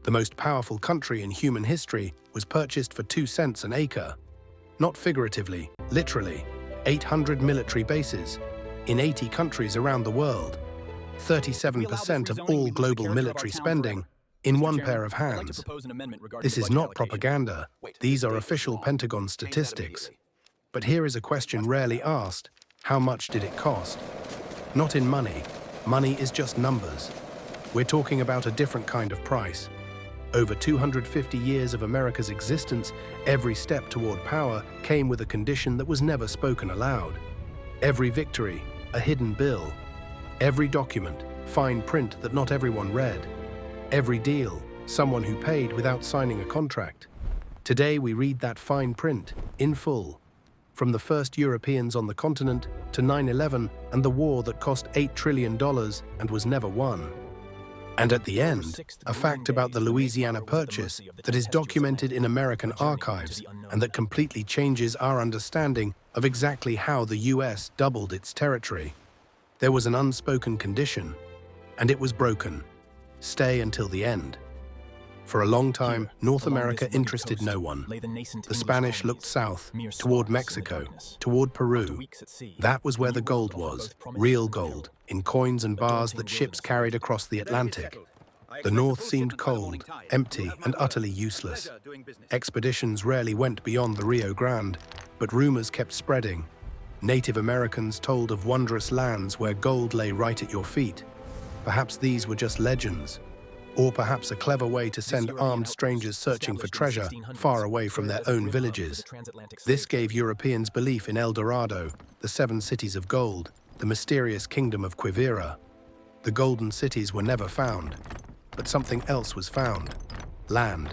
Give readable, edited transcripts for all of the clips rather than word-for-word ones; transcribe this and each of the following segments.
The most powerful country in human history was purchased for 2 cents an acre. Not figuratively, literally. 800 military bases in 80 countries around the world. 37% of all global military spending in one pair of hands. This is not propaganda. These are official Pentagon statistics. But here is a question rarely asked. How much did it cost? Not in money. Money is just numbers. We're talking about a different kind of price. Over 250 years of America's existence, every step toward power came with a condition that was never spoken aloud. Every victory, a hidden bill. Every document, fine print that not everyone read. Every deal, someone who paid without signing a contract. Today we read that fine print, in full. From the first Europeans on the continent to 9/11 and the war that cost $8 trillion and was never won. And at the end, a fact about the Louisiana Purchase that is documented in American archives and that completely changes our understanding of exactly how the US doubled its territory. There was an unspoken condition, and it was broken. Stay until the end. For a long time, North America interested no one. The Spanish looked south, toward Mexico, toward Peru. That was where the gold was, real gold, in coins and bars that ships carried across the Atlantic. The North seemed cold, empty, and utterly useless. Expeditions rarely went beyond the Rio Grande, but rumors kept spreading. Native Americans told of wondrous lands where gold lay right at your feet. Perhaps these were just legends. Or perhaps a clever way to send armed strangers searching for treasure far away from their own villages. This gave Europeans belief in El Dorado, the 7 cities of gold, the mysterious kingdom of Quivira. The golden cities were never found, but something else was found: land.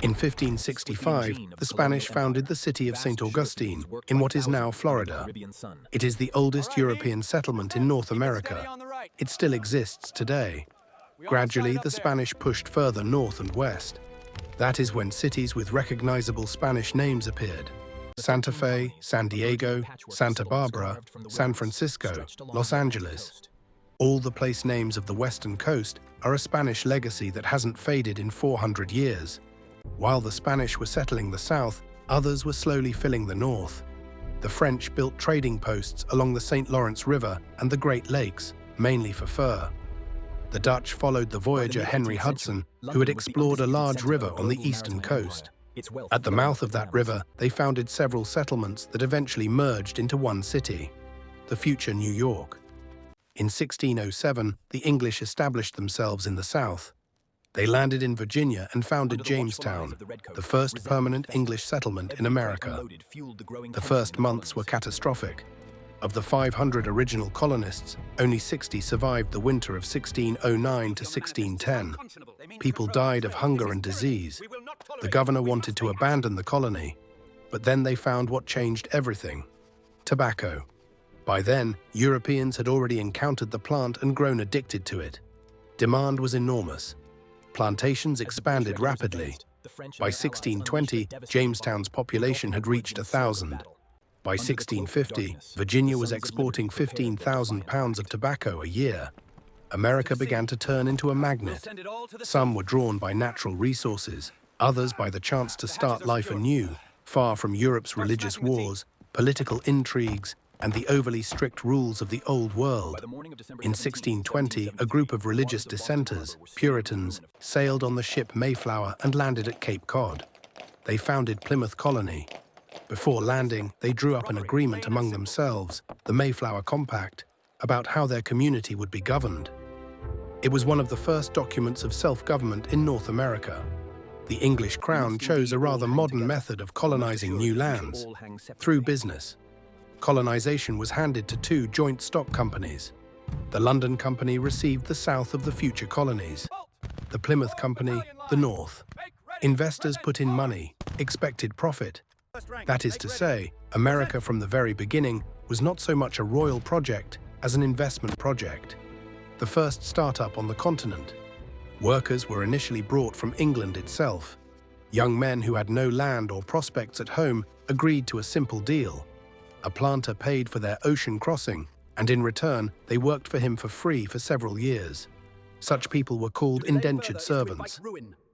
In 1565, the Spanish founded the city of St. Augustine in what is now Florida. It is the oldest European settlement in North America. It still exists today. Gradually, the Spanish pushed further north and west. That is when cities with recognizable Spanish names appeared: Santa Fe, San Diego, Santa Barbara, San Francisco, Los Angeles. All the place names of the western coast are a Spanish legacy that hasn't faded in 400 years. While the Spanish were settling the south, others were slowly filling the north. The French built trading posts along the St. Lawrence River and the Great Lakes, mainly for fur. The Dutch followed the voyager Henry Hudson, who had explored a large river on the eastern coast. At the mouth of that river, they founded several settlements that eventually merged into one city, the future New York. In 1607, the English established themselves in the south. They landed in Virginia and founded Jamestown, the first permanent English settlement in America. The first months were catastrophic. Of the 500 original colonists, only 60 survived the winter of 1609 to 1610. People died of hunger and disease. The governor wanted to abandon the colony, but then they found what changed everything: tobacco. By then, Europeans had already encountered the plant and grown addicted to it. Demand was enormous. Plantations expanded rapidly. By 1620, Jamestown's population had reached 1,000. By 1650, Virginia was exporting 15,000 pounds of tobacco a year. America began to turn into a magnet. Some were drawn by natural resources, others by the chance to start life anew, far from Europe's religious wars, political intrigues, and the overly strict rules of the Old World. In 1620, a group of religious dissenters, Puritans, sailed on the ship Mayflower and landed at Cape Cod. They founded Plymouth Colony. Before landing, they drew up an agreement among themselves, the Mayflower Compact, about how their community would be governed. It was one of the first documents of self-government in North America. The English crown chose a rather modern method of colonizing new lands: through business. Colonization was handed to 2 joint stock companies. The London Company received the south of the future colonies. The Plymouth Company, the north. Investors put in money, expected profit. That is to say, America from the very beginning was not so much a royal project as an investment project. The first startup on the continent. Workers were initially brought from England itself. Young men who had no land or prospects at home agreed to a simple deal. A planter paid for their ocean crossing, and in return, they worked for him for free for several years. Such people were called indentured servants.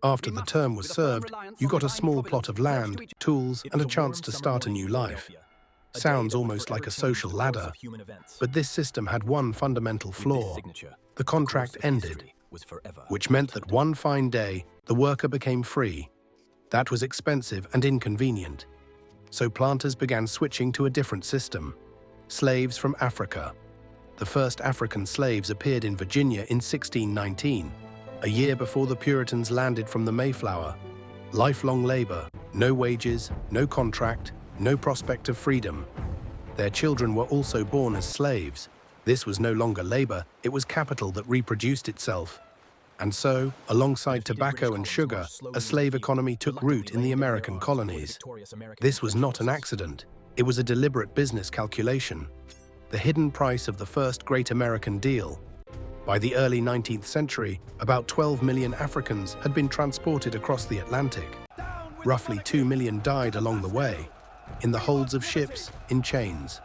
After the term was served, you got a small plot of land, tools, and a chance to start a new life. Sounds almost like a social ladder. But this system had one fundamental flaw. The contract ended, which meant that one fine day, the worker became free. That was expensive and inconvenient. So planters began switching to a different system. Slaves from Africa. The first African slaves appeared in Virginia in 1619, a year before the Puritans landed from the Mayflower. Lifelong labor, no wages, no contract, no prospect of freedom. Their children were also born as slaves. This was no longer labor, it was capital that reproduced itself. And so, alongside tobacco and sugar, a slave economy took root in the American colonies. This was not an accident. It was a deliberate business calculation. The hidden price of the first great American deal. By the early 19th century, about 12 million Africans had been transported across the Atlantic. Roughly 2 million died along the way, in the holds of ships, in chains.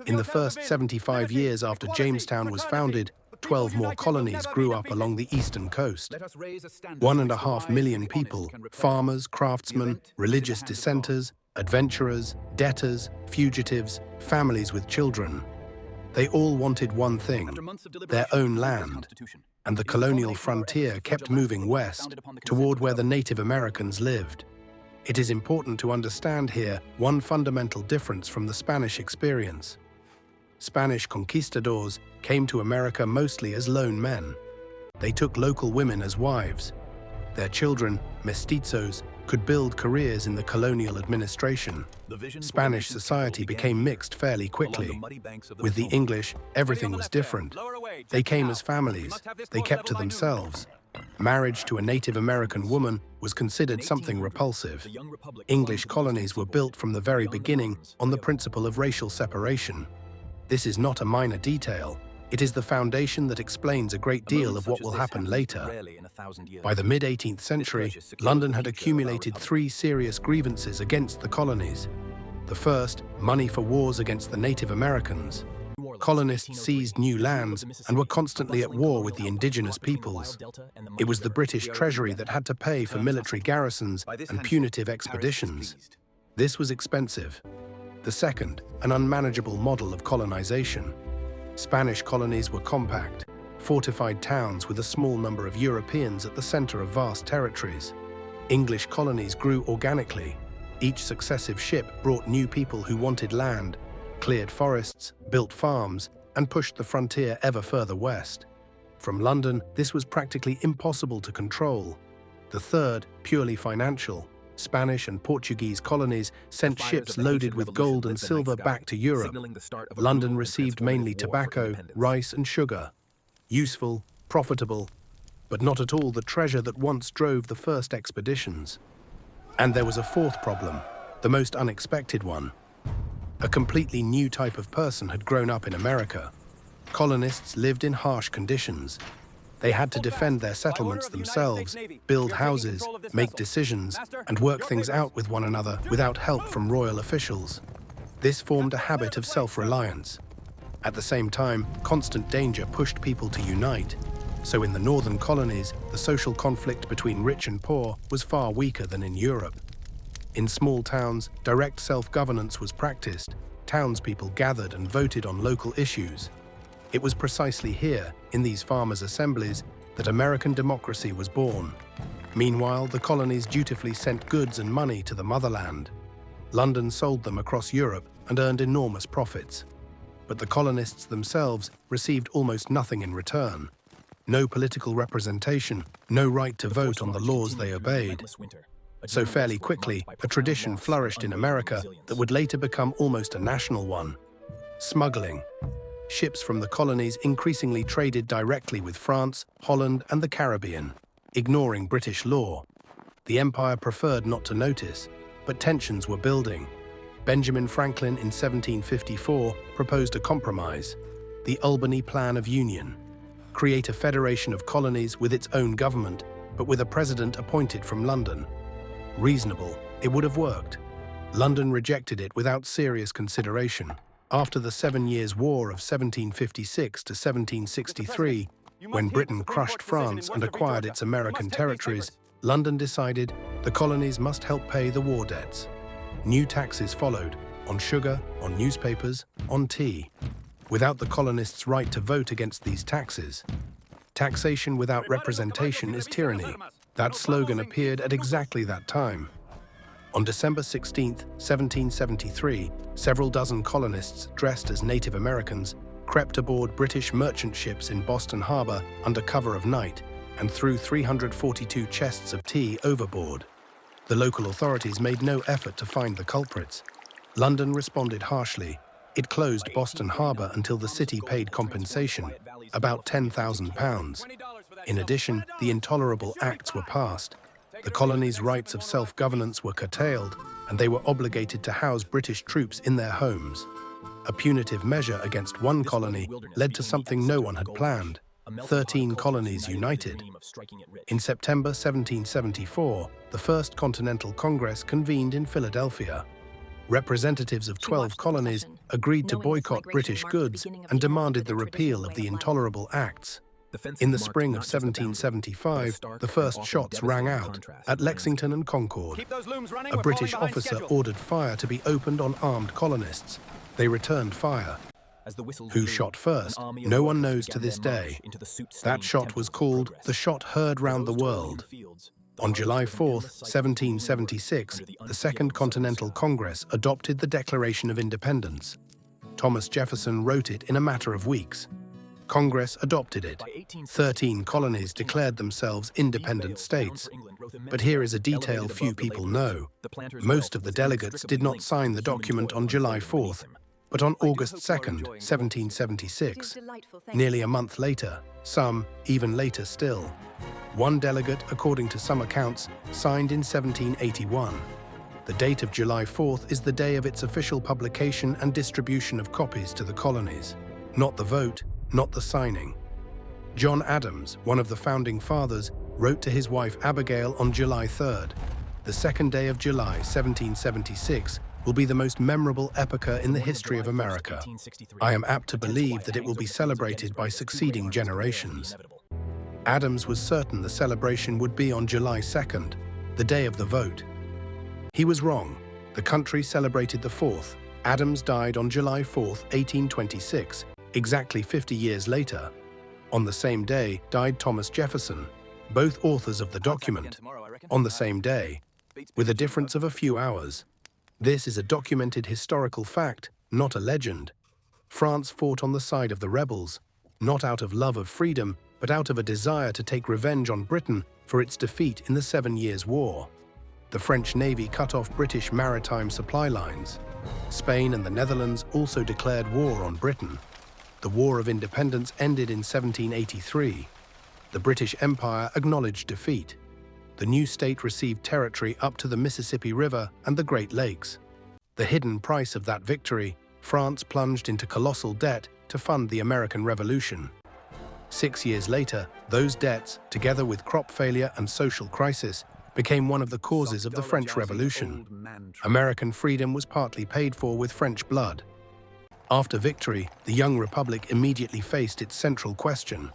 In the first 75 years after Jamestown was founded, 12 more colonies grew up along the eastern coast. 1.5 million people, farmers, craftsmen, religious dissenters, adventurers, debtors, fugitives, families with children. They all wanted one thing, their own land. And the colonial frontier kept moving west, toward where the Native Americans lived. It is important to understand here one fundamental difference from the Spanish experience. Spanish conquistadors came to America mostly as lone men. They took local women as wives. Their children, mestizos, could build careers in the colonial administration. Spanish society became mixed fairly quickly. With the English, everything was different. They came as families. They kept to themselves. Marriage to a Native American woman was considered something repulsive. English colonies were built from the very beginning on the principle of racial separation. This is not a minor detail. It is the foundation that explains a great deal of what will happen later. By the mid-18th century, London had accumulated 3 serious grievances against the colonies. The first, money for wars against the Native Americans. Colonists seized new lands and were constantly at war with the indigenous peoples. It was the British Treasury that had to pay for military garrisons and punitive expeditions. This was expensive. The second, an unmanageable model of colonization. Spanish colonies were compact, fortified towns with a small number of Europeans at the center of vast territories. English colonies grew organically. Each successive ship brought new people who wanted land, cleared forests, built farms, and pushed the frontier ever further west. From London, this was practically impossible to control. The third, purely financial. Spanish and Portuguese colonies sent ships loaded with gold and silver back to Europe. London received mainly tobacco, rice, and sugar. Useful, profitable, but not at all the treasure that once drove the first expeditions. And there was a fourth problem, the most unexpected one. A completely new type of person had grown up in America. Colonists lived in harsh conditions. They had to defend their settlements themselves, build houses, make decisions, and work things out with one another without help from royal officials. This formed a habit of self-reliance. At the same time, constant danger pushed people to unite. So in the northern colonies, the social conflict between rich and poor was far weaker than in Europe. In small towns, direct self-governance was practiced. Townspeople gathered and voted on local issues. It was precisely here, in these farmers' assemblies, that American democracy was born. Meanwhile, the colonies dutifully sent goods and money to the motherland. London sold them across Europe and earned enormous profits. But the colonists themselves received almost nothing in return. No political representation, no right to vote on the laws they obeyed. So fairly quickly, a tradition flourished in America that would later become almost a national one. Smuggling. Ships from the colonies increasingly traded directly with France, Holland, and the Caribbean, ignoring British law. The empire preferred not to notice, but tensions were building. Benjamin Franklin in 1754 proposed a compromise, the Albany Plan of Union. Create a federation of colonies with its own government, but with a president appointed from London. Reasonable, it would have worked. London rejected it without serious consideration. After the 7 Years' War of 1756 to 1763, When Britain crushed France and acquired its American territories, London decided the colonies must help pay the war debts. New taxes followed, on sugar, on newspapers, on tea. Without the colonists' right to vote against these taxes. Taxation without representation is tyranny. That slogan appeared at exactly that time. On December 16, 1773, several dozen colonists dressed as Native Americans crept aboard British merchant ships in Boston Harbor under cover of night and threw 342 chests of tea overboard. The local authorities made no effort to find the culprits. London responded harshly. It closed Boston Harbor until the city paid compensation, about £10,000. In addition, the intolerable acts were passed. The colonies' rights of self-governance were curtailed, and they were obligated to house British troops in their homes. A punitive measure against one colony led to something no one had planned. 13 colonies united. In September 1774, the First Continental Congress convened in Philadelphia. Representatives of 12 colonies agreed to boycott British goods and demanded the repeal of the intolerable acts. In the spring of 1775, the first shots rang out at Lexington and Concord. A British officer ordered fire to be opened on armed colonists. They returned fire. Who shot first? No one knows to this day. That shot was called the shot heard round the world. On July 4, 1776, the Second Continental Congress adopted the Declaration of Independence. Thomas Jefferson wrote it in a matter of weeks. Congress adopted it. 13 colonies declared themselves independent states. But here is a detail few people know. Most of the delegates did not sign the document on July 4th, but on August 2nd, 1776. Nearly a month later, some even later still. One delegate, according to some accounts, signed in 1781. The date of July 4th is the day of its official publication and distribution of copies to the colonies. Not the vote, not the signing. John Adams, one of the founding fathers, wrote to his wife Abigail on July 3rd. The second day of July, 1776, will be the most memorable epocha in the history of America. I am apt to believe that it will be celebrated by succeeding generations. Adams was certain the celebration would be on July 2nd, the day of the vote. He was wrong. The country celebrated the 4th. Adams died on July 4th, 1826, exactly 50 years later. On the same day died Thomas Jefferson, both authors of the document. On the same day, with a difference of a few hours. This is a documented historical fact, not a legend. France fought on the side of the rebels, not out of love of freedom, but out of a desire to take revenge on Britain for its defeat in the 7 Years' War. The French Navy cut off British maritime supply lines. Spain and the Netherlands also declared war on Britain. The War of Independence ended in 1783. The British Empire acknowledged defeat. The new state received territory up to the Mississippi River and the Great Lakes. The hidden price of that victory, France plunged into colossal debt to fund the American Revolution. 6 years later, those debts, together with crop failure and social crisis, became one of the causes of the French Revolution. American freedom was partly paid for with French blood. After victory, the young republic immediately faced its central question: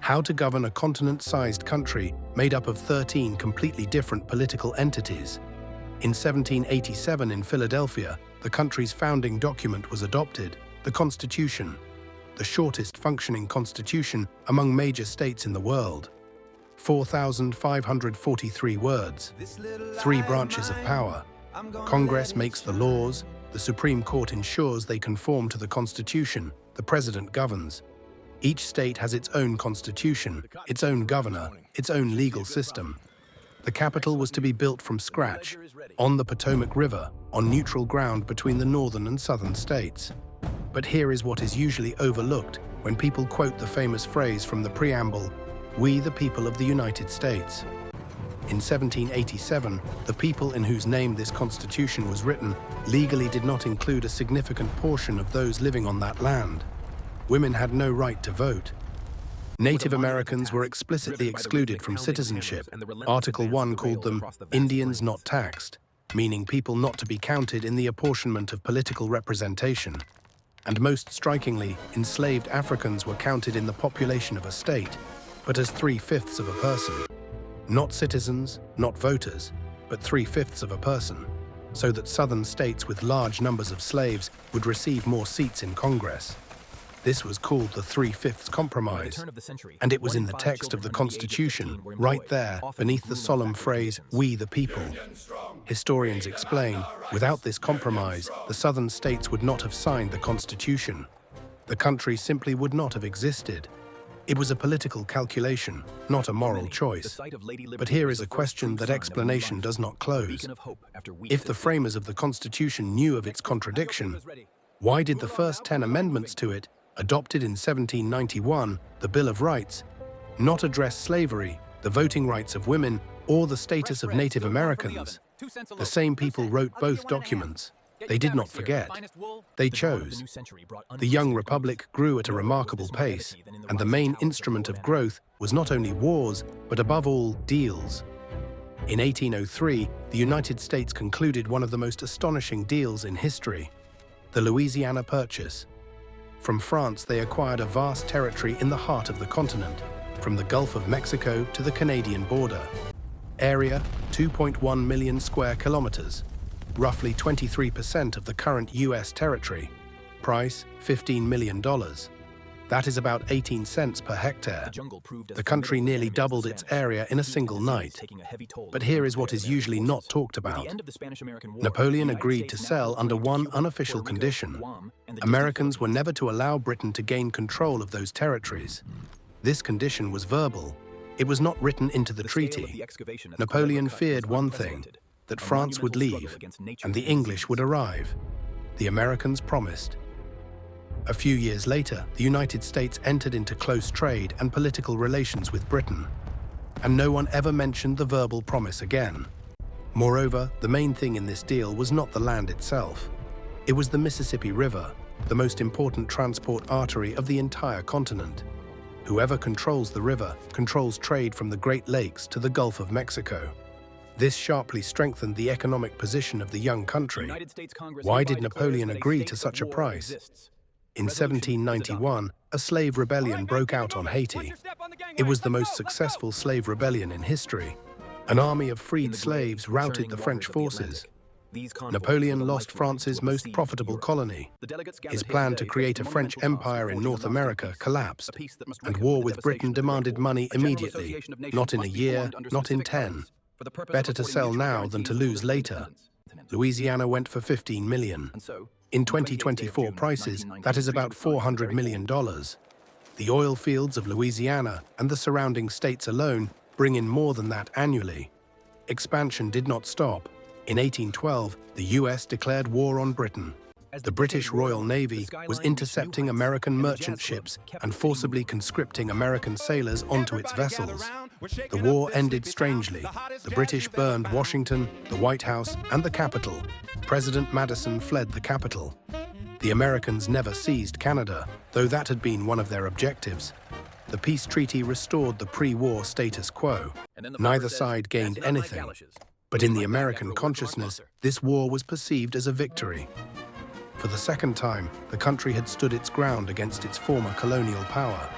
how to govern a continent-sized country made up of 13 completely different political entities. In 1787 in Philadelphia, the country's founding document was adopted, the Constitution, the shortest functioning constitution among major states in the world. 4,543 words, 3 branches of power. Congress makes the laws, the Supreme Court ensures they conform to the Constitution, the President governs. Each state has its own constitution, its own governor, its own legal system. The capital was to be built from scratch, on the Potomac River, on neutral ground between the northern and southern states. But here is what is usually overlooked when people quote the famous phrase from the preamble, "We the people of the United States." In 1787, the people in whose name this constitution was written legally did not include a significant portion of those living on that land. Women had no right to vote. Native Americans were explicitly excluded from citizenship. Article 1 called them Indians not taxed, meaning people not to be counted in the apportionment of political representation. And most strikingly, enslaved Africans were counted in the population of a state, but as 3/5 of a person. Not citizens, not voters, but 3/5 of a person, so that southern states with large numbers of slaves would receive more seats in Congress. This was called the 3/5 Compromise, and it was in the text of the Constitution, right there, beneath the solemn phrase, "We the people." Historians explain, without this compromise, the southern states would not have signed the Constitution. The country simply would not have existed. It was a political calculation, not a moral choice. But here is a question that explanation does not close. If the framers of the Constitution knew of its contradiction, why did the first 10 amendments to it, adopted in 1791, the Bill of Rights, not address slavery, the voting rights of women, or the status of Native Americans? The same people wrote both documents. They did not forget. They chose. The young republic grew at a remarkable pace, and the main instrument of growth was not only wars, but above all, deals. In 1803, the United States concluded one of the most astonishing deals in history, the Louisiana Purchase. From France, they acquired a vast territory in the heart of the continent, from the Gulf of Mexico to the Canadian border. Area, 2.1 million square kilometers, roughly 23% of the current US territory. Price, $15 million. That is about 18 cents per hectare. The country nearly doubled its area in a single night. But here is what is usually not talked about. Napoleon agreed to sell under one unofficial condition. Americans were never to allow Britain to gain control of those territories. This condition was verbal. It was not written into the treaty. Napoleon feared one thing, that France would leave, and the English would arrive. The Americans promised. A few years later, the United States entered into close trade and political relations with Britain, and no one ever mentioned the verbal promise again. Moreover, the main thing in this deal was not the land itself. It was the Mississippi River, the most important transport artery of the entire continent. Whoever controls the river controls trade from the Great Lakes to the Gulf of Mexico. This sharply strengthened the economic position of the young country. Why did Napoleon agree to such a price? In 1791, a slave rebellion broke out on Haiti. It was the most successful slave rebellion in history. An army of freed slaves routed the French forces. Napoleon lost France's most profitable colony. His plan to create a French empire in North America collapsed, and war with Britain demanded money immediately, not in a year, not in 10. Better to sell now than to lose later. Louisiana went for $15 million. In 2024 prices, that is about $400 million. The oil fields of Louisiana and the surrounding states alone bring in more than that annually. Expansion did not stop. In 1812, the US declared war on Britain. The British Royal Navy was intercepting American merchant ships and forcibly conscripting American sailors onto its vessels. The war ended strangely. The British burned Washington, the White House, and the Capitol. President Madison fled the capital. The Americans never seized Canada, though that had been one of their objectives. The peace treaty restored the pre-war status quo. Neither side gained anything. But in the American consciousness, this war was perceived as a victory. For the second time, the country had stood its ground against its former colonial power.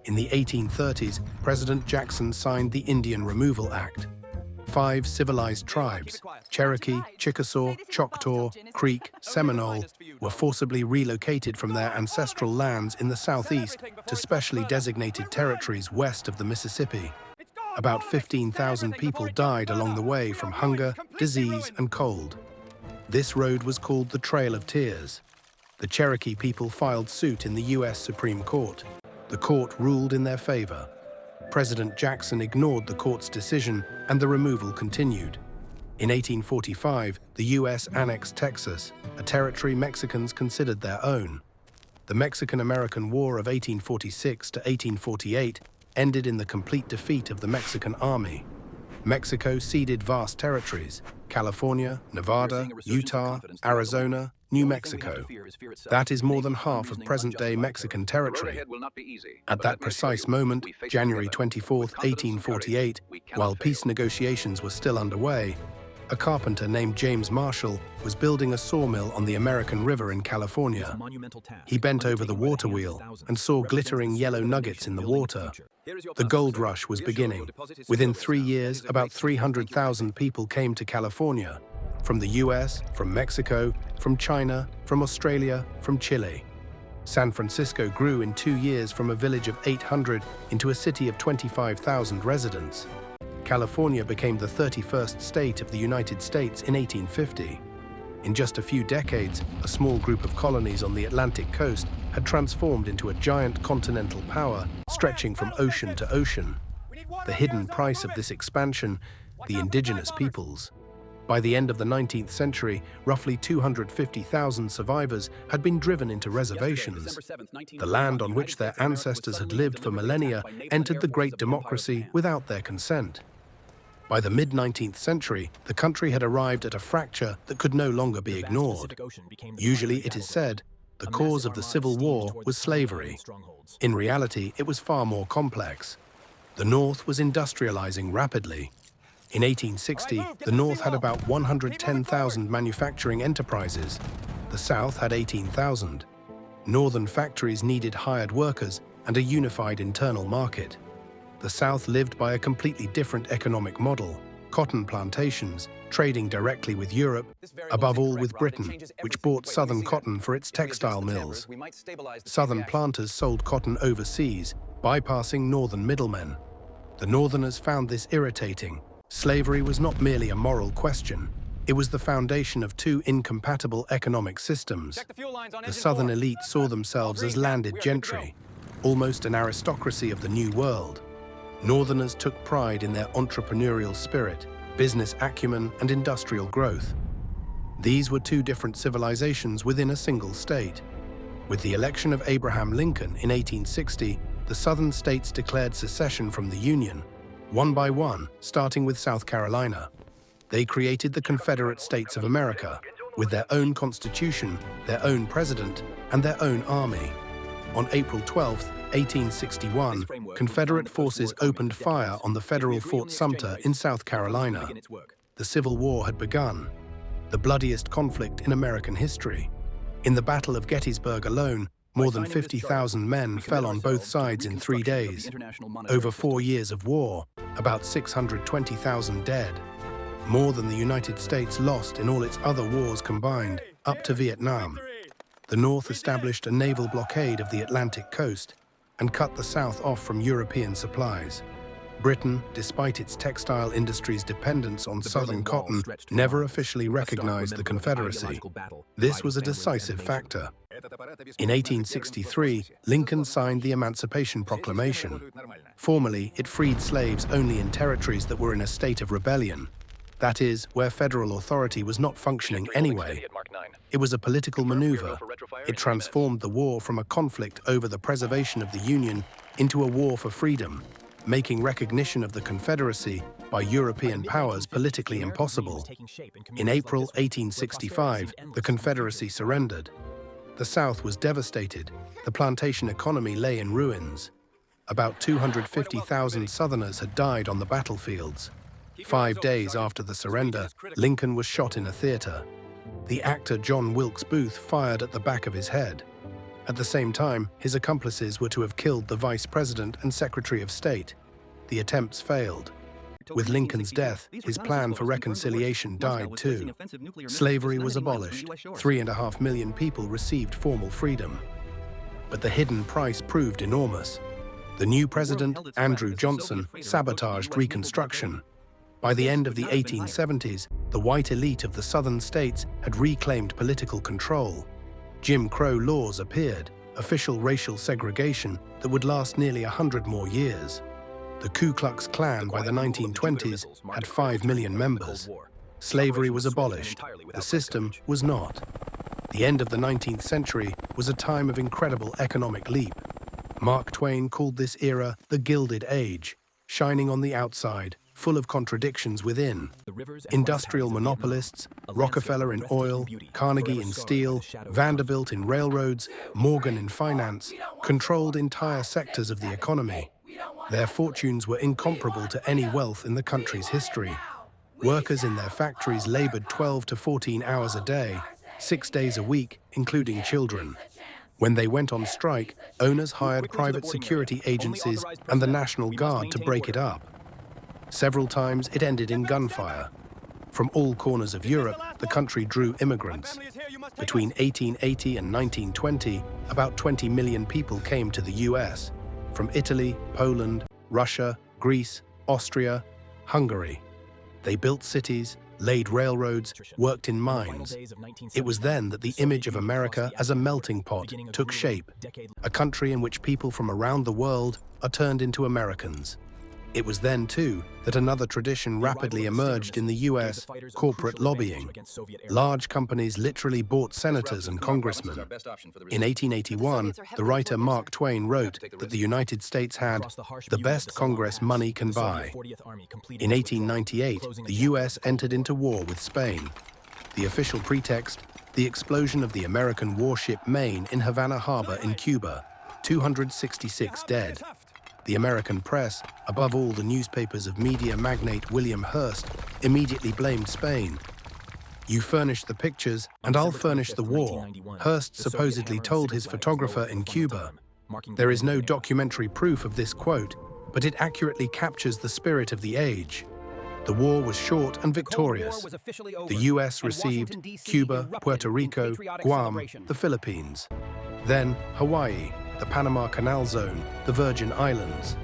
In the 1830s, President Jackson signed the Indian Removal Act. 5 civilized tribes, Cherokee, Chickasaw, Choctaw, Creek, Seminole, were forcibly relocated from their ancestral lands in the southeast to specially designated territories west of the Mississippi. About 15,000 people died along the way from hunger, disease, and cold. This road was called the Trail of Tears. The Cherokee people filed suit in the US Supreme Court. The court ruled in their favor. President Jackson ignored the court's decision, and the removal continued. In 1845, the US annexed Texas, a territory Mexicans considered their own. The Mexican-American War of 1846 to 1848 ended in the complete defeat of the Mexican army. Mexico ceded vast territories: California, Nevada, Utah, Arizona, New Mexico. That is more than half of present-day Mexican territory. At that precise moment, January 24, 1848, while peace negotiations were still underway, A carpenter named James Marshall was building a sawmill on the American River in California. He bent over the water wheel and saw glittering yellow nuggets in the water. The gold rush was beginning. Within 3 years, about 300,000 people came to California, from the US, from Mexico, from China, from Australia, from Chile. San Francisco grew in 2 years from a village of 800 into a city of 25,000 residents. California became the 31st state of the United States in 1850. In just a few decades, a small group of colonies on the Atlantic coast had transformed into a giant continental power stretching from ocean to ocean. The hidden price of this expansion, the indigenous peoples. By the end of the 19th century, roughly 250,000 survivors had been driven into reservations. The land on which their ancestors had lived for millennia entered the great democracy without their consent. By the mid-19th century, the country had arrived at a fracture that could no longer be ignored. Usually, it is said, the cause of the Civil War was slavery. In reality, it was far more complex. The North was industrializing rapidly. In 1860, the North had about 110,000 manufacturing enterprises. The South had 18,000. Northern factories needed hired workers and a unified internal market. The South lived by a completely different economic model: cotton plantations, trading directly with Europe, above all with Britain, which bought Southern cotton for its textile mills. Southern planters sold cotton overseas, bypassing Northern middlemen. The Northerners found this irritating. Slavery was not merely a moral question. It was the foundation of two incompatible economic systems. The Southern elite saw themselves as landed gentry, almost an aristocracy of the New World. Northerners took pride in their entrepreneurial spirit, business acumen, and industrial growth. These were two different civilizations within a single state. With the election of Abraham Lincoln in 1860, the Southern states declared secession from the Union, one by one, starting with South Carolina. They created the Confederate States of America, with their own constitution, their own president, and their own army. On April 12, 1861, Confederate forces opened fire on the federal Fort Sumter in South Carolina. The Civil War had begun, the bloodiest conflict in American history. In the Battle of Gettysburg alone, more than 50,000 men fell on both sides in 3 days. Over 4 years of war, about 620,000 dead. More than the United States lost in all its other wars combined, up to Vietnam. The North established a naval blockade of the Atlantic coast and cut the South off from European supplies. Britain, despite its textile industry's dependence on Southern cotton, never officially recognized the Confederacy. This was a decisive factor. In 1863, Lincoln signed the Emancipation Proclamation. Formally, it freed slaves only in territories that were in a state of rebellion. That is, where federal authority was not functioning anyway. It was a political maneuver. It transformed the war from a conflict over the preservation of the Union into a war for freedom, making recognition of the Confederacy by European powers politically impossible. In April 1865, the Confederacy surrendered. The South was devastated. The plantation economy lay in ruins. About 250,000 Southerners had died on the battlefields. 5 days after the surrender, Lincoln was shot in a theater. The actor John Wilkes Booth fired at the back of his head. At the same time, his accomplices were to have killed the Vice President and Secretary of State. The attempts failed. With Lincoln's death, his plan for reconciliation died too. Slavery was abolished. 3.5 million people received formal freedom. But the hidden price proved enormous. The new president, Andrew Johnson, sabotaged Reconstruction. By the end of the 1870s, the white elite of the southern states had reclaimed political control. Jim Crow laws appeared, official racial segregation that would last nearly 100 more years. The Ku Klux Klan by the 1920s had 5 million members. Slavery was abolished. The system was not. The end of the 19th century was a time of incredible economic leap. Mark Twain called this era the Gilded Age, shining on the outside, full of contradictions within. Industrial monopolists, Rockefeller in oil, Carnegie in steel, Vanderbilt in railroads, Morgan in finance, controlled entire sectors of the economy. Their fortunes were incomparable to any wealth in the country's history. Workers in their factories labored 12 to 14 hours a day, 6 days a week, including children. When they went on strike, owners hired private security agencies and the National Guard to break it up. Several times it ended in gunfire. From all corners of Europe, the country drew immigrants. Between 1880 and 1920, about 20 million people came to the US, from Italy, Poland, Russia, Greece, Austria, Hungary. They built cities, laid railroads, worked in mines. It was then that the image of America as a melting pot took shape, a country in which people from around the world are turned into Americans. It was then, too, that another tradition rapidly emerged in the US: corporate lobbying. Large companies literally bought senators and congressmen. In 1881, the writer Mark Twain wrote that the United States had the best Congress money can buy. In 1898, the US entered into war with Spain. The official pretext: the explosion of the American warship Maine in Havana Harbor in Cuba, 266 dead. The American press, above all the newspapers of media magnate William Hearst, immediately blamed Spain. "You furnish the pictures, and I'll furnish the war," Hearst supposedly told his photographer in Cuba. There is no documentary proof of this quote, but it accurately captures the spirit of the age. The war was short and victorious. The US received Cuba, Puerto Rico, Guam, the Philippines. Then Hawaii, the Panama Canal Zone, the Virgin Islands.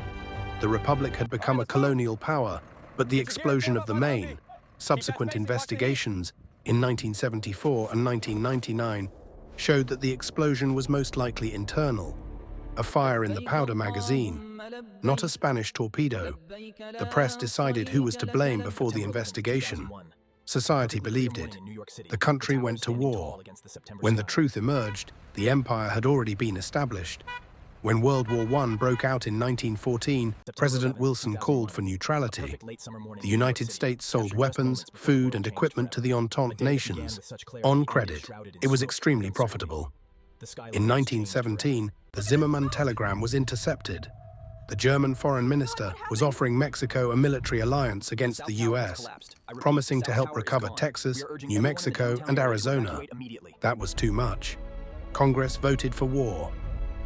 The Republic had become a colonial power, but the explosion of the Maine, subsequent investigations in 1974 and 1999 showed that the explosion was most likely internal, a fire in the powder magazine, not a Spanish torpedo. The press decided who was to blame before the investigation. Society believed it. The country went to war. When the truth emerged, the empire had already been established. When World War I broke out in 1914, President Wilson called for neutrality. The United States sold weapons, food, and equipment to the Entente nations. On credit, it was extremely profitable. In 1917, the Zimmermann telegram was intercepted. The German foreign minister was offering Mexico a military alliance against the US, promising to help recover Texas, New Mexico, and Arizona. That was too much. Congress voted for war.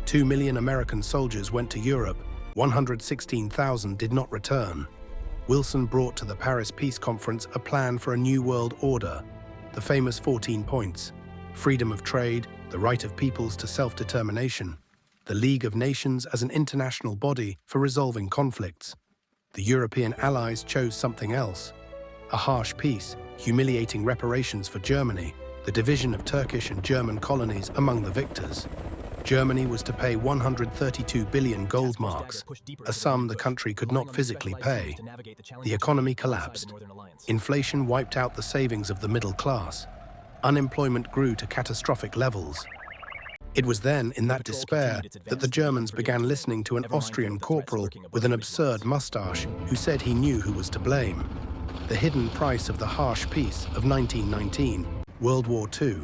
2 million American soldiers went to Europe. 116,000 did not return. Wilson brought to the Paris Peace Conference a plan for a new world order, the famous 14 points: freedom of trade, the right of peoples to self-determination, the League of Nations as an international body for resolving conflicts. The European allies chose something else: a harsh peace, humiliating reparations for Germany, the division of Turkish and German colonies among the victors. Germany was to pay 132 billion gold marks, a sum the country could not physically pay. The economy collapsed. Inflation wiped out the savings of the middle class. Unemployment grew to catastrophic levels. It was then, in that despair, that the Germans began listening to an Austrian corporal with an absurd mustache who said he knew who was to blame. The hidden price of the harsh peace of 1919, World War II.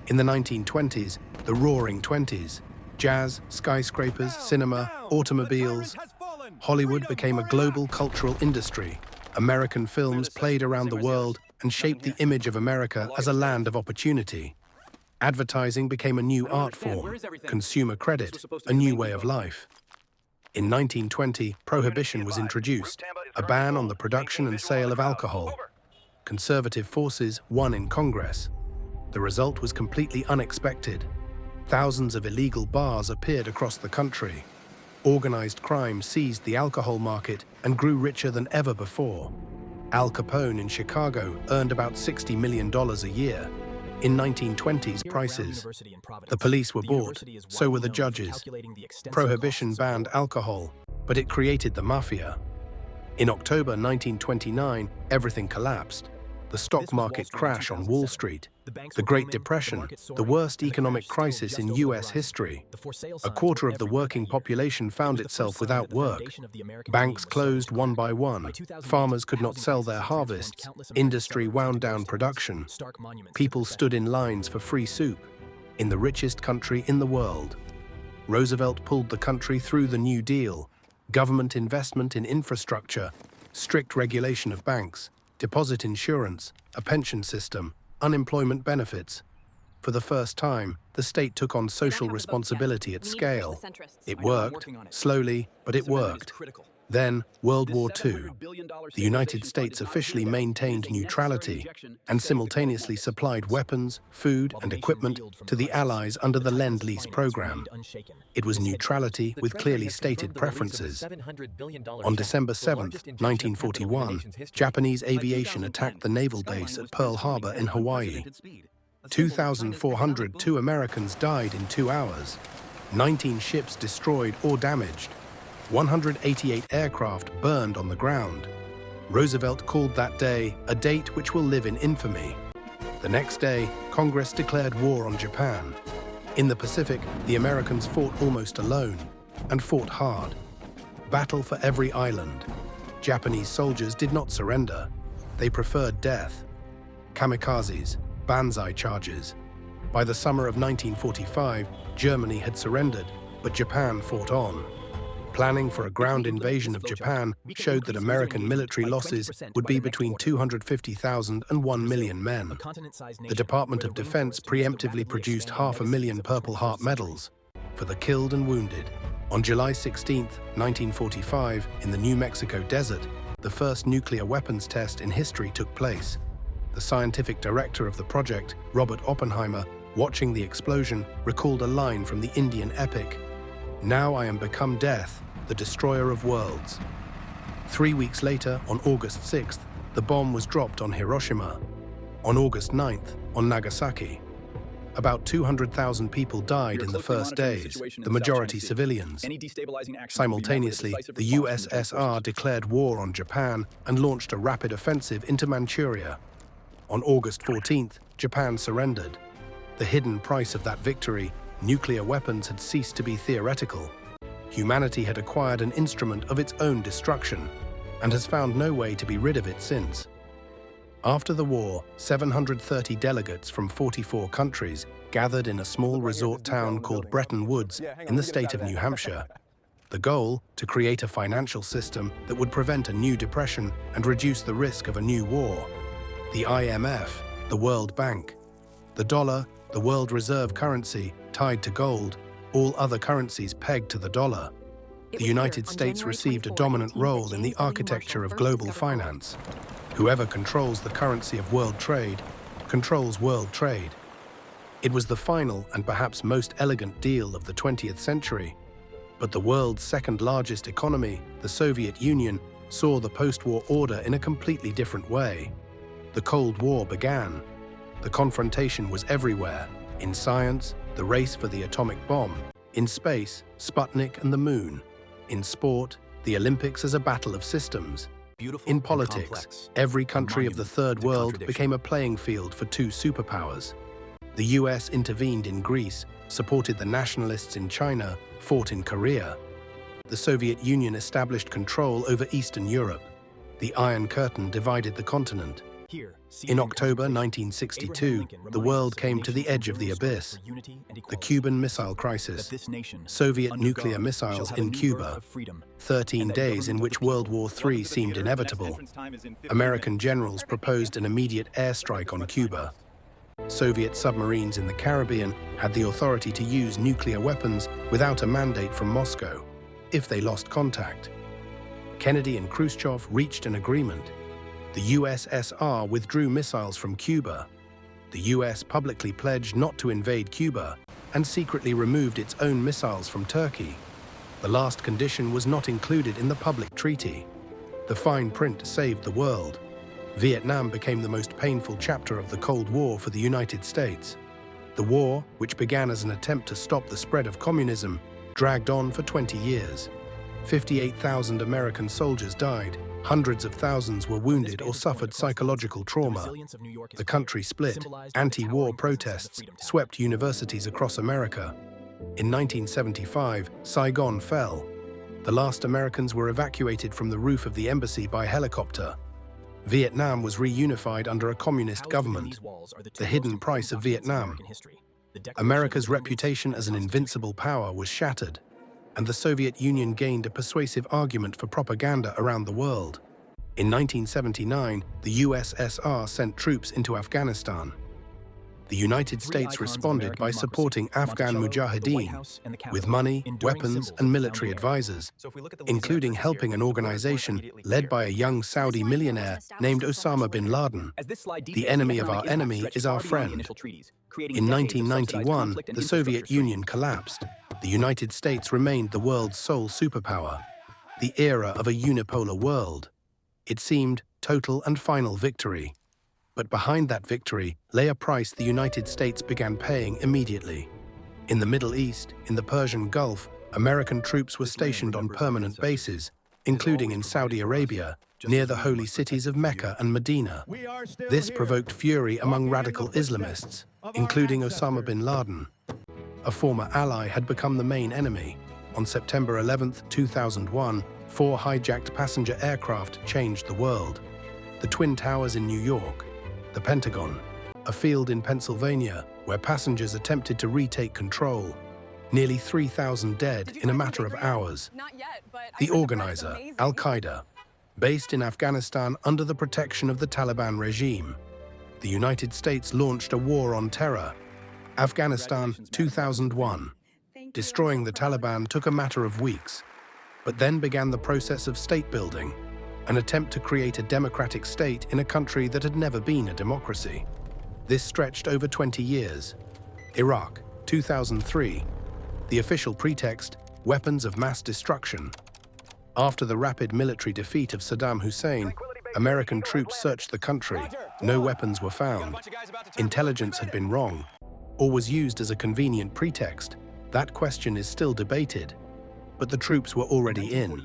In the 1920s, the Roaring Twenties, jazz, skyscrapers, cinema, automobiles. Hollywood became a global cultural industry. American films played around the world and shaped the image of America as a land of opportunity. Advertising became a new art form, consumer credit, a new way of life. In 1920, prohibition was introduced, a ban on the production and sale of alcohol. Conservative forces won in Congress. The result was completely unexpected. Thousands of illegal bars appeared across the country. Organized crime seized the alcohol market and grew richer than ever before. Al Capone in Chicago earned about $60 million a year. In 1920s prices, the police were bought, so were the judges. Prohibition banned alcohol, but it created the mafia. In October 1929, everything collapsed. The stock market crash on Wall Street, the Great Depression, the worst economic crisis in US history. A quarter of the working population found itself without work. Banks closed one by one. Farmers could not sell their harvests. Industry wound down production. People stood in lines for free soup. In the richest country in the world. Roosevelt pulled the country through the New Deal. Government investment in infrastructure, strict regulation of banks, deposit insurance, a pension system, unemployment benefits. For the first time, the state took on social responsibility at scale. It worked, slowly, but it worked. Then, World War II. The United States officially maintained neutrality and simultaneously supplied weapons, food, and equipment to the Allies under the Lend-Lease program. It was neutrality with clearly stated preferences. On December 7, 1941, Japanese aviation attacked the naval base at Pearl Harbor in Hawaii. 2,402 Americans died in 2 hours, 19 ships destroyed or damaged, 188 aircraft burned on the ground. Roosevelt called that day a date which will live in infamy. The next day, Congress declared war on Japan. In the Pacific, the Americans fought almost alone, and fought hard. Battle for every island. Japanese soldiers did not surrender. They preferred death. Kamikazes, banzai charges. By the summer of 1945, Germany had surrendered, but Japan fought on. Planning for a ground invasion of Japan showed that American military losses would be between 250,000 and 1 million men. The Department of Defense preemptively produced 500,000 Purple Heart medals for the killed and wounded. On July 16, 1945, in the New Mexico desert, the first nuclear weapons test in history took place. The scientific director of the project, Robert Oppenheimer, watching the explosion, recalled a line from the Indian epic, "Now I am become death, the destroyer of worlds." 3 weeks later, on August 6th, the bomb was dropped on Hiroshima. On August 9th, on Nagasaki. About 200,000 people died in the first days, the majority civilians. Simultaneously, the USSR declared war on Japan and launched a rapid offensive into Manchuria. On August 14th, Japan surrendered. The hidden price of that victory, nuclear weapons, had ceased to be theoretical. Humanity had acquired an instrument of its own destruction and has found no way to be rid of it since. After the war, 730 delegates from 44 countries gathered in a small resort town called Bretton Woods in the state of New Hampshire. The goal, to create a financial system that would prevent a new depression and reduce the risk of a new war. The IMF, the World Bank, the dollar, the world reserve currency, tied to gold, all other currencies pegged to the dollar. The United States received a dominant role in the architecture of global finance. Whoever controls the currency of world trade, controls world trade. It was the final and perhaps most elegant deal of the 20th century. But the world's second largest economy, the Soviet Union, saw the post-war order in a completely different way. The Cold War began. The confrontation was everywhere. In science, the race for the atomic bomb. In space, Sputnik and the moon. In sport, the Olympics as a battle of systems. In politics, every country of the Third World became a playing field for two superpowers. The US intervened in Greece, supported the nationalists in China, fought in Korea. The Soviet Union established control over Eastern Europe. The Iron Curtain divided the continent. In October 1962, the world came to the edge of the abyss. The Cuban Missile Crisis, Soviet nuclear missiles in Cuba, 13 days in which World War III seemed inevitable. American generals proposed an immediate airstrike on Cuba. Soviet submarines in the Caribbean had the authority to use nuclear weapons without a mandate from Moscow, if they lost contact. Kennedy and Khrushchev reached an agreement. The USSR withdrew missiles from Cuba. The US publicly pledged not to invade Cuba and secretly removed its own missiles from Turkey. The last condition was not included in the public treaty. The fine print saved the world. Vietnam became the most painful chapter of the Cold War for the United States. The war, which began as an attempt to stop the spread of communism, dragged on for 20 years. 58,000 American soldiers died. Hundreds of thousands were wounded or suffered psychological trauma. The country split. Anti-war protests swept universities across America. In 1975, Saigon fell. The last Americans were evacuated from the roof of the embassy by helicopter. Vietnam was reunified under a communist government. The hidden price of Vietnam. America's reputation as an invincible power was shattered, and the Soviet Union gained a persuasive argument for propaganda around the world. In 1979, the USSR sent troops into Afghanistan. The United States responded by supporting Afghan mujahideen with money, weapons, and military advisors, including helping an organization led by a young Saudi millionaire named Osama bin Laden. The enemy of our enemy is our friend. In 1991, the Soviet Union collapsed. The United States remained the world's sole superpower. The era of a unipolar world. It seemed total and final victory. But behind that victory lay a price the United States began paying immediately. In the Middle East, in the Persian Gulf, American troops were stationed on permanent bases, including in Saudi Arabia, near the holy cities of Mecca and Medina. This provoked fury among radical Islamists, including Osama bin Laden. A former ally had become the main enemy. On September 11, 2001, 4 hijacked passenger aircraft changed the world. The Twin Towers in New York, the Pentagon, a field in Pennsylvania where passengers attempted to retake control. Nearly 3,000 dead in a matter of hours. The organizer, Al-Qaeda, based in Afghanistan under the protection of the Taliban regime. The United States launched a war on terror. Afghanistan, 2001. Destroying the Taliban took a matter of weeks, but then began the process of state building, an attempt to create a democratic state in a country that had never been a democracy. This stretched over 20 years. Iraq, 2003. The official pretext, weapons of mass destruction. After the rapid military defeat of Saddam Hussein, American troops searched the country. No weapons were found. Intelligence had been wrong, or was used as a convenient pretext. That question is still debated. But the troops were already in,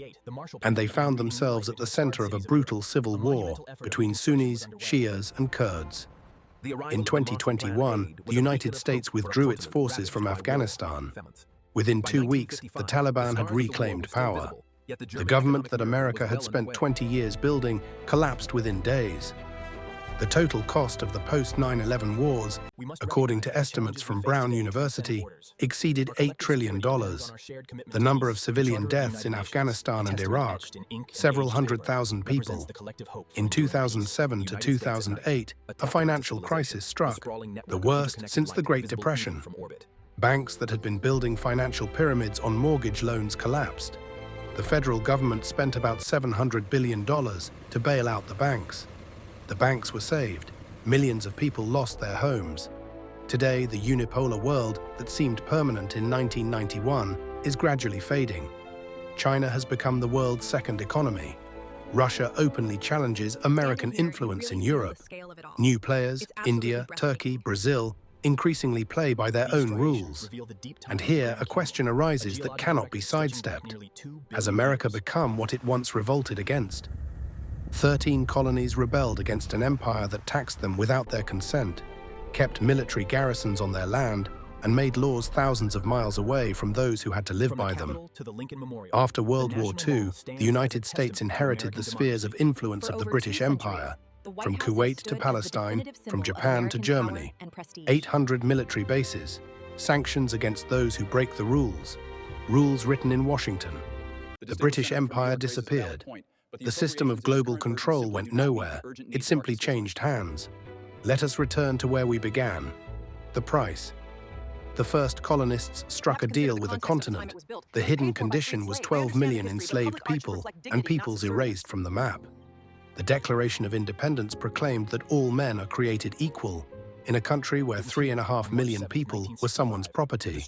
and they found themselves at the center of a brutal civil war between Sunnis, Shias, and Kurds. In 2021, the United States withdrew its forces from Afghanistan. Within 2 weeks, the Taliban had reclaimed power. The government that America had spent 20 years building collapsed within days. The total cost of the post-9/11 wars, according to estimates from Brown University, exceeded $8 trillion. The number of civilian deaths in Afghanistan and Iraq, several 100,000 people. In 2007 to 2008, a financial crisis struck, the worst since the Great Depression. Banks that had been building financial pyramids on mortgage loans collapsed. The federal government spent about $700 billion to bail out the banks. The banks were saved. Millions of people lost their homes. Today, the unipolar world that seemed permanent in 1991 is gradually fading. China has become the world's second economy. Russia openly challenges American influence in Europe. New players, India, Turkey, Brazil, increasingly play by their own rules. And here, a question arises that cannot be sidestepped. Has America become what it once revolted against? 13 colonies rebelled against an empire that taxed them without their consent, kept military garrisons on their land, and made laws thousands of miles away from those who had to live by them. After World War II, the United States inherited the spheres of influence of the British Empire, from Kuwait to Palestine, from Japan to Germany, 800 military bases, sanctions against those who break the rules, rules written in Washington. The British Empire disappeared. The system of global control went nowhere. It simply changed hands. Let us return to where we began. The price. The first colonists struck a deal with a continent. The hidden condition was 12 million enslaved people and peoples erased from the map. The Declaration of Independence proclaimed that all men are created equal in a country where 3.5 million people were someone's property.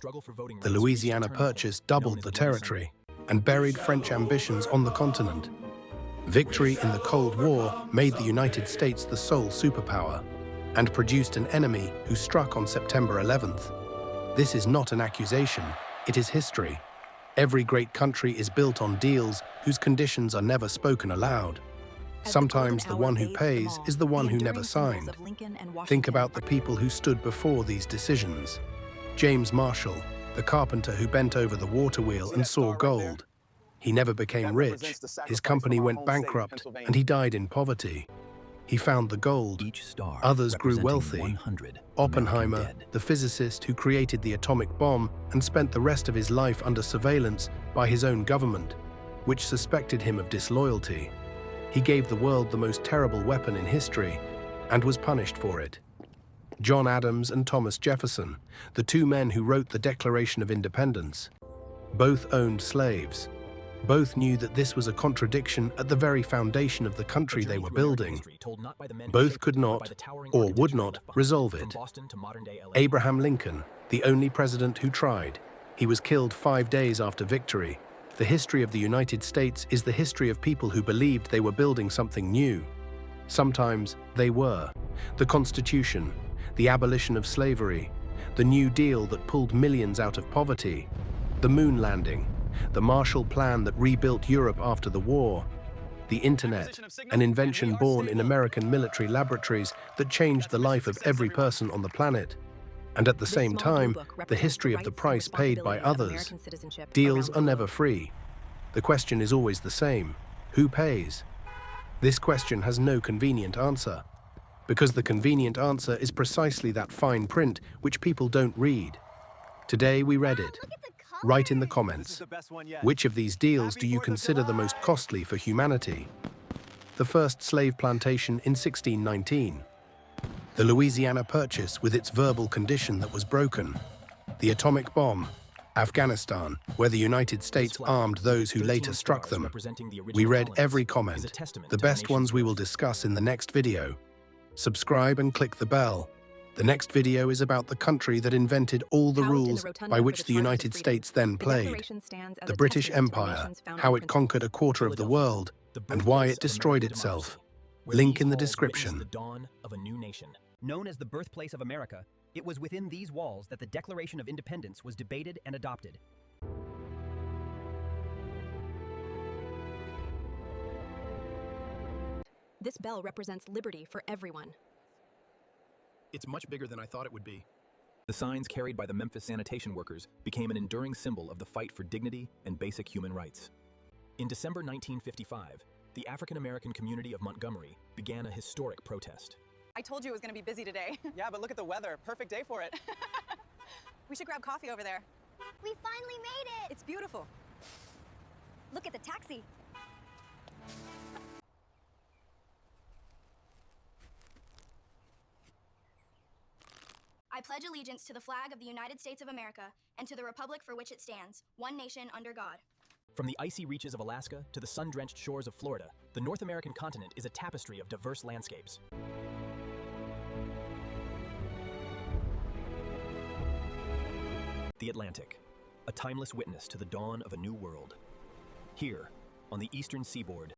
The Louisiana Purchase doubled the territory and buried French ambitions on the continent. Victory in the Cold War made the United States the sole superpower and produced an enemy who struck on September 11th. This is not an accusation, it is history. Every great country is built on deals whose conditions are never spoken aloud. Sometimes the one who pays is the one who never signed. Think about the people who stood before these decisions. James Marshall, the carpenter who bent over the water wheel and saw gold. He never became rich, his company went bankrupt, and he died in poverty. He found the gold. Others grew wealthy. Oppenheimer, the physicist who created the atomic bomb and spent the rest of his life under surveillance by his own government, which suspected him of disloyalty. He gave the world the most terrible weapon in history and was punished for it. John Adams and Thomas Jefferson, the two men who wrote the Declaration of Independence, both owned slaves. Both knew that this was a contradiction at the very foundation of the country they were building. Both could not, or would not, resolve it. Abraham Lincoln, the only president who tried. He was killed 5 days after victory. The history of the United States is the history of people who believed they were building something new. Sometimes they were. The Constitution, the abolition of slavery, the New Deal that pulled millions out of poverty, the moon landing, the Marshall Plan that rebuilt Europe after the war, the Internet, an invention born in American military laboratories that changed the life of every person on the planet, and at the same time, the history of the price paid by others. Deals are never free. The question is always the same: who pays? This question has no convenient answer, because the convenient answer is precisely that fine print which people don't read. Today we read it. Write in the comments, which of these deals do you consider the most costly for humanity? The first slave plantation in 1619. The Louisiana Purchase with its verbal condition that was broken. The atomic bomb. Afghanistan, where the United States armed those who later struck them. We read every comment, the best ones we will discuss in the next video. Subscribe and click the bell. The next video is about the country that invented all the rules by which the United States then played. The British Empire, how it conquered a quarter of the world, and why it destroyed itself. Link in the description. The dawn of a new nation. Known as the birthplace of America, it was within these walls that the Declaration of Independence was debated and adopted. This bell represents liberty for everyone. It's much bigger than I thought it would be. The signs carried by the Memphis sanitation workers became an enduring symbol of the fight for dignity and basic human rights. In December 1955, the African-American community of Montgomery began a historic protest. I told you it was going to be busy today. Yeah, but look at the weather. Perfect day for it. We should grab coffee over there. We finally made it! It's beautiful. Look at the taxi. I pledge allegiance to the flag of the United States of America and to the republic for which it stands, one nation under God. From the icy reaches of Alaska to the sun-drenched shores of Florida, the North American continent is a tapestry of diverse landscapes. The Atlantic, a timeless witness to the dawn of a new world. Here, on the eastern seaboard,